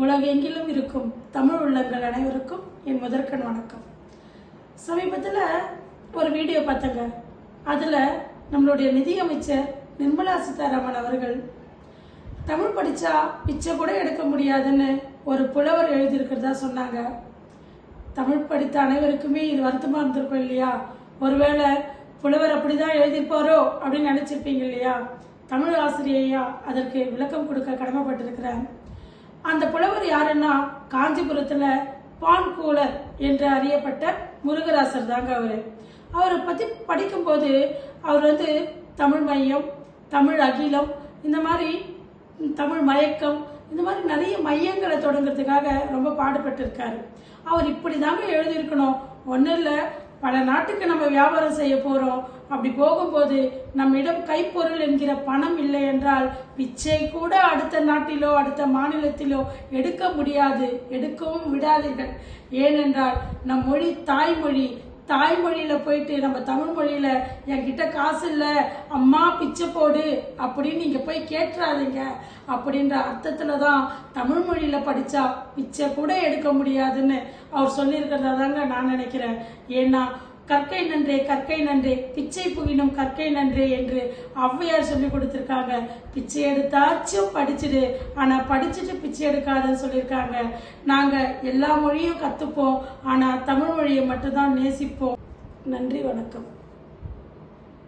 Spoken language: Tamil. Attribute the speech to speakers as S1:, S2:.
S1: உலகெங்கிலும் இருக்கும் தமிழ் உள்ளங்கள் அனைவருக்கும் என் முதற்கண் வணக்கம். சமீபத்தில் ஒரு வீடியோ பார்த்தங்க. அதில் நம்மளுடைய நிதியமைச்சர் நிர்மலா சீதாராமன் அவர்கள் தமிழ் படித்தா பிச்சை கூட எடுக்க முடியாதுன்னு ஒரு புலவர் எழுதியிருக்கிறதா சொன்னாங்க. தமிழ் படித்த அனைவருக்குமே இது வருத்தமாக இருந்திருக்கும் இல்லையா? ஒருவேளை புலவர் அப்படிதான் எழுதியிருப்பாரோ அப்படின்னு நினைச்சிருப்பீங்க இல்லையா? தமிழ் ஆசிரியையா அதற்கு விளக்கம் கொடுக்க கடமைப்பட்டிருக்கிறேன். அந்த புலவர் யாருன்னா காஞ்சிபுரத்துல பான்கூலர் என்று அறியப்பட்ட முருகராசர் தாங்க. அவரை பத்தி படிக்கும்போது அவர் தமிழ் மையம், தமிழ் அகிலம், இந்த மாதிரி தமிழ் மயக்கம், இந்த மாதிரி நிறைய மையங்களை தொடங்குறதுக்காக ரொம்ப பாடுபட்டு இருக்காரு. அவர் இப்படி தாங்க எழுதியிருக்கணும். ஒன்னும் இல்லை, பல நாட்டுக்கு நம்ம வியாபாரம் செய்ய போறோம். அப்படி போகும்போது நம்மிடம் கைப்பொருள் என்கிற பணம் இல்லை என்றால் பிச்சை கூட அடுத்த நாட்டிலோ அடுத்த மாநிலத்திலோ எடுக்க முடியாது, எடுக்கவும் விடாதீர்கள். ஏனென்றால் நம் மொழி தாய்மொழி. தாய்மொழியில போயிட்டு நம்ம தமிழ் மொழியில என்கிட்ட காசு இல்லை அம்மா பிச்சை போடு அப்படின்னு நீங்க போய் கேட்டுறாதீங்க. அப்படின்ற அர்த்தத்துலதான் தமிழ் மொழியில படிச்சா பிச்சை கூட எடுக்க முடியாதுன்னு அவர் சொல்லியிருக்கிறதா தாங்க நான் நினைக்கிறேன். ஏன்னா கற்கை நன்றே கற்கை நன்றே பிச்சை புகினும் கற்கை நன்றே என்று ஔவையார் சொல்லி கொடுத்திருக்காங்க. பிச்சை எடுத்தாச்சும் படிச்சுடு, ஆனா படிச்சுட்டு பிச்சை எடுக்காதன்னு சொல்லியிருக்காங்க. நாங்க எல்லா மொழியும் கத்துப்போம், ஆனா தமிழ் மொழியை மட்டும்தான் நேசிப்போம். நன்றி, வணக்கம்.